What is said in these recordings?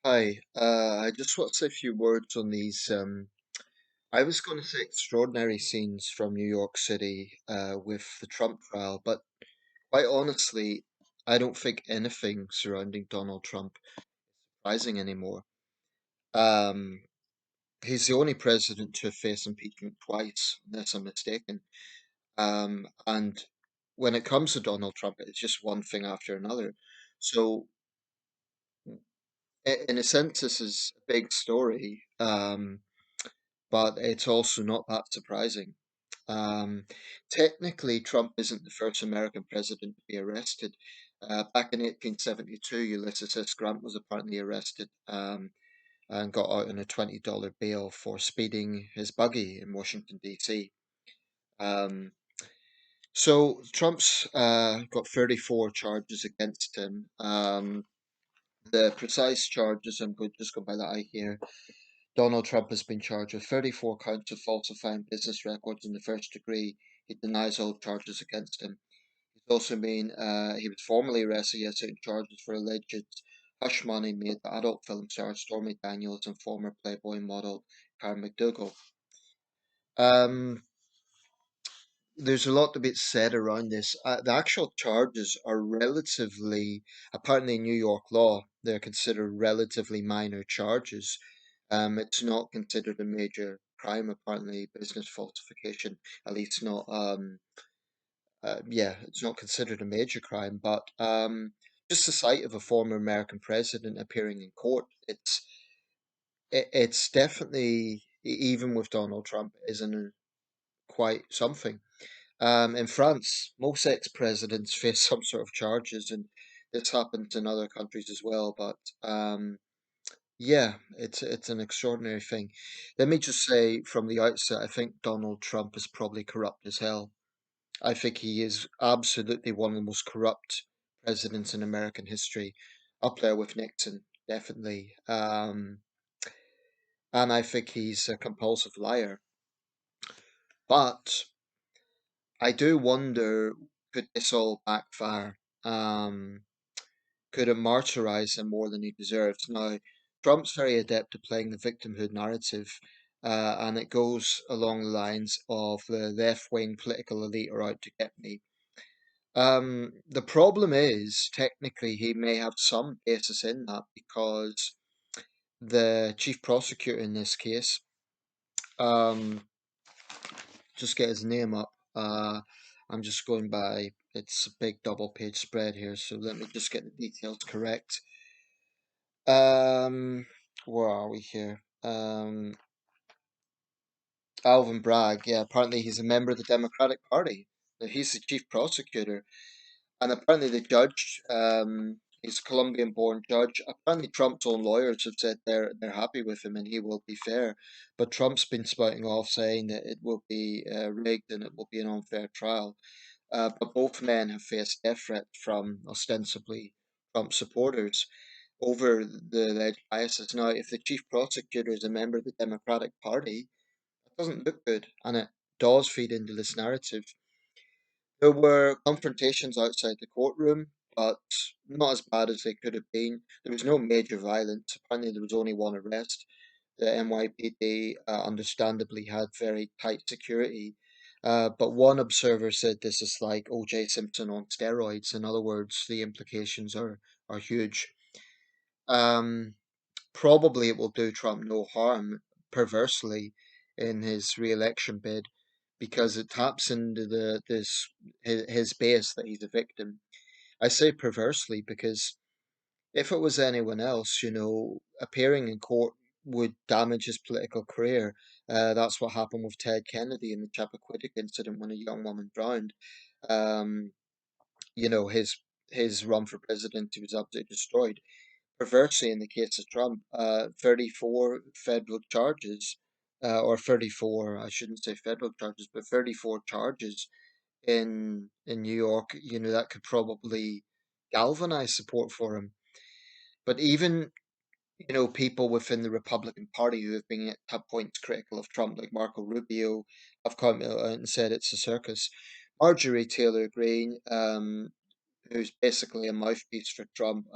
Hi, I just want to say a few words on these. I was going to say extraordinary scenes from New York City with the Trump trial, but quite honestly, I don't think anything surrounding Donald Trump is surprising anymore. Um, he's the only president to have faced impeachment twice, unless I'm mistaken. And when it comes to Donald Trump, it's just one thing after another. So, in a sense, this is a big story. But it's also not that surprising. Um, Technically, Trump isn't the first American president to be arrested. Back in 1872, Ulysses S. Grant was apparently arrested and got out on a $20 bail for speeding his buggy in Washington, D.C. Um, so Trump's got 34 charges against him. The precise charges, just go by that I hear, Donald Trump has been charged with 34 counts of falsifying business records in the first degree. He denies all charges against him. He was formally arrested yesterday on charges for alleged hush money made to adult film star Stormy Daniels and former Playboy model Karen McDougal. Um, there's a lot to be said around this. The actual charges are apparently in New York law, they're considered relatively minor charges. It's not considered a major crime, apparently, business falsification, at least not, yeah, it's not considered a major crime, but just the sight of a former American president appearing in court, it's definitely, even with Donald Trump, isn't quite something. In France, most ex-presidents face some sort of charges, and this happens in other countries as well. But yeah, it's an extraordinary thing. Let me just say from the outset, I think Donald Trump is probably corrupt as hell. I think he is absolutely one of the most corrupt presidents in American history, up there with Nixon, definitely. And I think he's a compulsive liar. But I do wonder, could this all backfire? Could it martyrize him more than he deserves? Now, Trump's very adept at playing the victimhood narrative, and it goes along the lines of the left wing political elite are out to get me. The problem is, technically, he may have some basis in that because the chief prosecutor in this case, um, just get his name up. I'm just going by, it's a big double page spread here, so let me just get the details correct. Um, where are we here? Alvin Bragg, yeah, apparently he's a member of the Democratic Party. He's the chief prosecutor. And apparently the judge, he's a Colombian-born judge. Apparently Trump's own lawyers have said they're happy with him and he will be fair. But Trump's been spouting off saying that it will be rigged and it will be an unfair trial. But both men have faced death threats from ostensibly Trump supporters over the alleged biases. Now, if the chief prosecutor is a member of the Democratic Party, that doesn't look good, and it does feed into this narrative. There were confrontations outside the courtroom, but not as bad as they could have been. There was no major violence. Apparently, there was only one arrest. The NYPD understandably had very tight security. But one observer said this is like O.J. Simpson on steroids. In other words, the implications are huge. Um, Probably it will do Trump no harm, perversely, in his re-election bid, because it taps into his base that he's a victim. I say perversely because if it was anyone else, appearing in court would damage his political career. That's what happened with Ted Kennedy in the Chappaquiddick incident when a young woman drowned. Um, you know, his his run for president, he was absolutely destroyed. Perversely, in the case of Trump, 34 federal charges, or 34, I shouldn't say federal charges, but 34 charges in New York, that could probably galvanize support for him. But even, people within the Republican Party who have been at points critical of Trump, like Marco Rubio, have come out and said it's a circus. Marjorie Taylor Greene, who's basically a mouthpiece for Trump.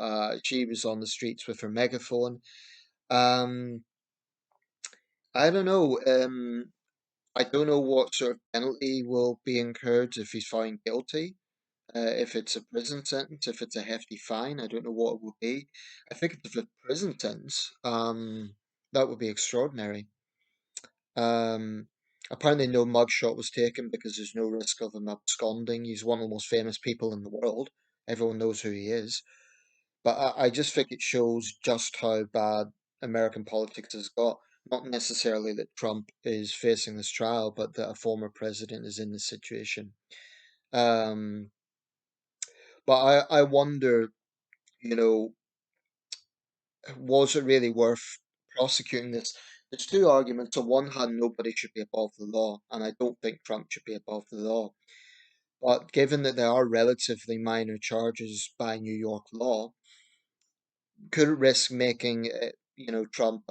She was on the streets with her megaphone. Um, I don't know. I don't know what sort of penalty will be incurred if he's found guilty. If it's a prison sentence, if it's a hefty fine, I don't know what it will be. I think if it's a prison sentence, that would be extraordinary. Um, Apparently, no mugshot was taken because there's no risk of him absconding. He's one of the most famous people in the world. Everyone knows who he is. But I just think it shows just how bad American politics has got. Not necessarily that Trump is facing this trial, but that a former president is in this situation. Um, but I wonder, you know, was it really worth prosecuting this? There's two arguments. On one hand, nobody should be above the law, and I don't think Trump should be above the law. But given that there are relatively minor charges by New York law, could it risk making Trump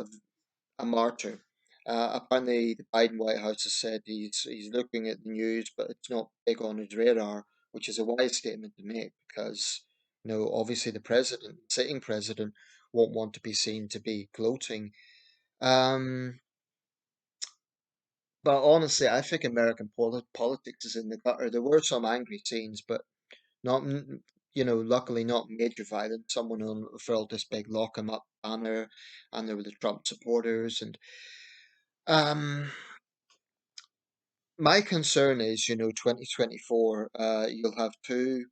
a martyr? Apparently, the Biden White House has said he's looking at the news, but it's not big on his radar, which is a wise statement to make because obviously the president, sitting president, won't want to be seen to be gloating. Um, but honestly, I think American politics is in the gutter. There were some angry scenes, but not, luckily not major violence. Someone unfurled this big lock 'em up banner, and there were the Trump supporters, and um, my concern is, 2024, you'll have two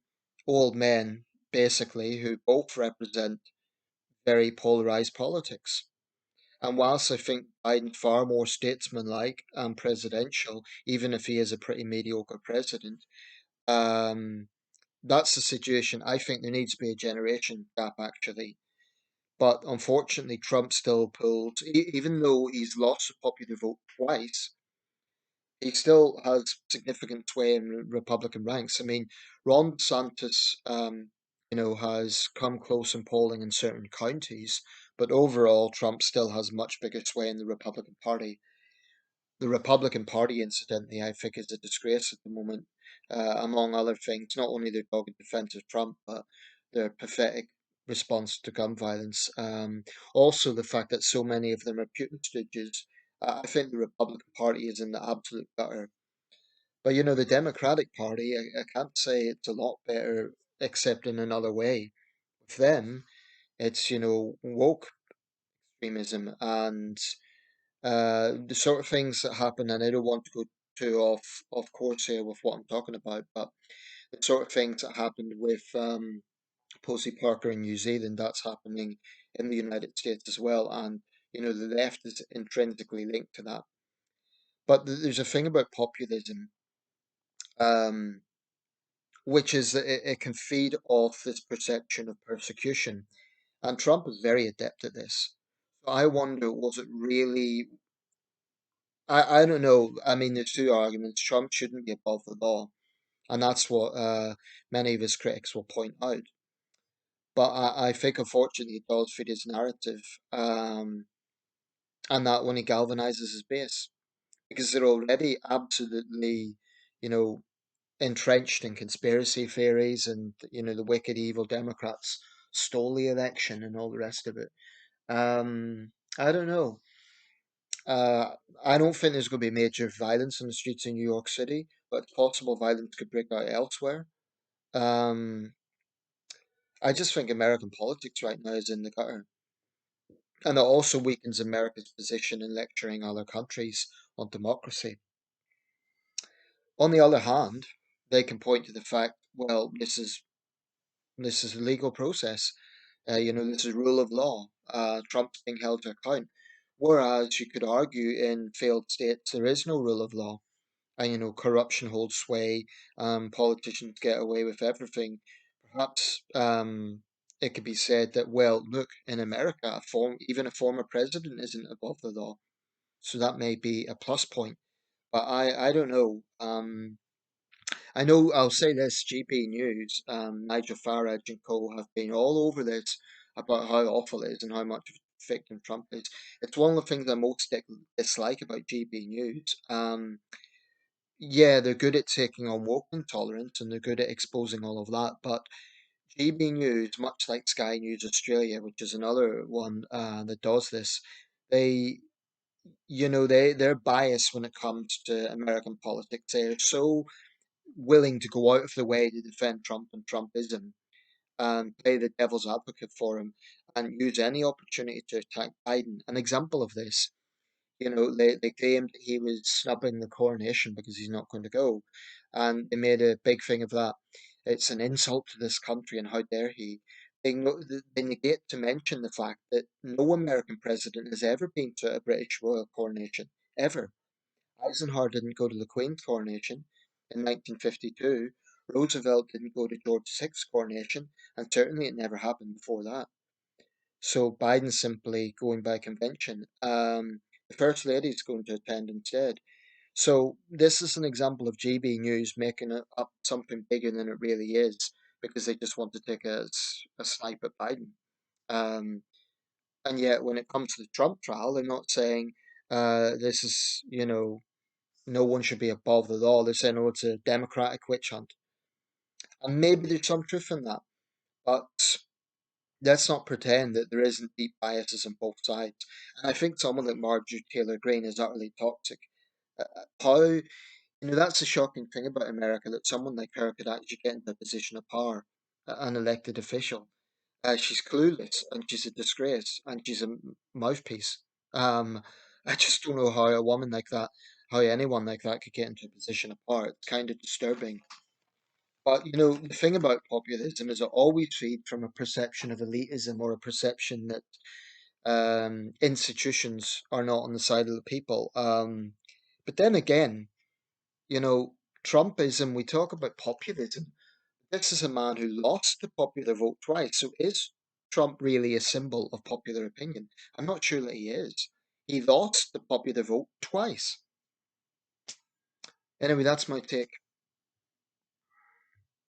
old men, basically, who both represent very polarized politics. And whilst I think Biden's far more statesmanlike and presidential, even if he is a pretty mediocre president, um, that's the situation. I think there needs to be a generation gap, actually. But unfortunately, Trump still pulled, even though he's lost the popular vote twice, he still has significant sway in Republican ranks. I mean, Ron DeSantis, has come close in polling in certain counties, but overall, Trump still has much bigger sway in the Republican Party. The Republican Party, incidentally, I think is a disgrace at the moment, among other things. Not only their dogged defense of Trump, but their pathetic response to gun violence. Also, the fact that so many of them are Putin stooges. I think the Republican Party is in the absolute gutter. But the Democratic Party, I can't say it's a lot better, except in another way. With them, it's woke extremism and the sort of things that happen. And I don't want to go too off course here with what I'm talking about, but the sort of things that happened with Posey Parker in New Zealand, that's happening in the United States as well. And the left is intrinsically linked to that. But there's a thing about populism. Um, which is that it can feed off this perception of persecution. And Trump is very adept at this. So I wonder, was it really? I don't know. I mean, there's two arguments. Trump shouldn't be above the law, and that's what many of his critics will point out. But I think, unfortunately, it does fit his narrative, and that only galvanizes his base because they're already absolutely, you know, entrenched in conspiracy theories and the wicked evil Democrats stole the election and all the rest of it. I don't know. I don't think there's going to be major violence on the streets in New York City, but possible violence could break out elsewhere. Um, I just think American politics right now is in the gutter, and it also weakens America's position in lecturing other countries on democracy. On the other hand, they can point to the fact, well, this is a legal process. This is rule of law. Trump's being held to account. Whereas you could argue in failed states there is no rule of law, and corruption holds sway. Politicians get away with everything. Perhaps it could be said that, well, look, in America, even a former president isn't above the law, so that may be a plus point. But I don't know. I know I'll say this, GP News, Nigel Farage and co have been all over this about how awful it is and how much of a victim Trump is. It's one of the things I most dislike about GB News. Yeah, they're good at taking on woke intolerance and they're good at exposing all of that, but GB News, much like Sky News Australia, which is another one that does this, they, they're biased when it comes to American politics. They're so willing to go out of the way to defend Trump and Trumpism and play the devil's advocate for him and use any opportunity to attack Biden. An example of this, they claimed that he was snubbing the coronation because he's not going to go. And they made a big thing of that. It's an insult to this country, and how dare he? They negate to mention the fact that no American president has ever been to a British royal coronation, ever. Eisenhower didn't go to the Queen's coronation in 1952. Roosevelt didn't go to George VI's coronation, and certainly it never happened before that. So Biden's simply going by convention. The First Lady's going to attend instead. So this is an example of GB News making it up something bigger than it really is because they just want to take a snipe at Biden. Um, and yet, when it comes to the Trump trial, they're not saying this is, no one should be above the law. They're saying, oh, it's a democratic witch hunt. And maybe there's some truth in that. But let's not pretend that there isn't deep biases on both sides. And I think someone like Marjorie Taylor Greene is utterly toxic. That's the shocking thing about America, that someone like her could actually get into a position of power, an elected official. She's clueless and she's a disgrace and she's a mouthpiece. Um, I just don't know how anyone like that could get into a position of power. It's kind of disturbing. But the thing about populism is it always feeds from a perception of elitism or a perception that institutions are not on the side of the people. But then again, you know, Trumpism, we talk about populism. This is a man who lost the popular vote twice. So is Trump really a symbol of popular opinion? I'm not sure that he is. He lost the popular vote twice. Anyway, that's my take.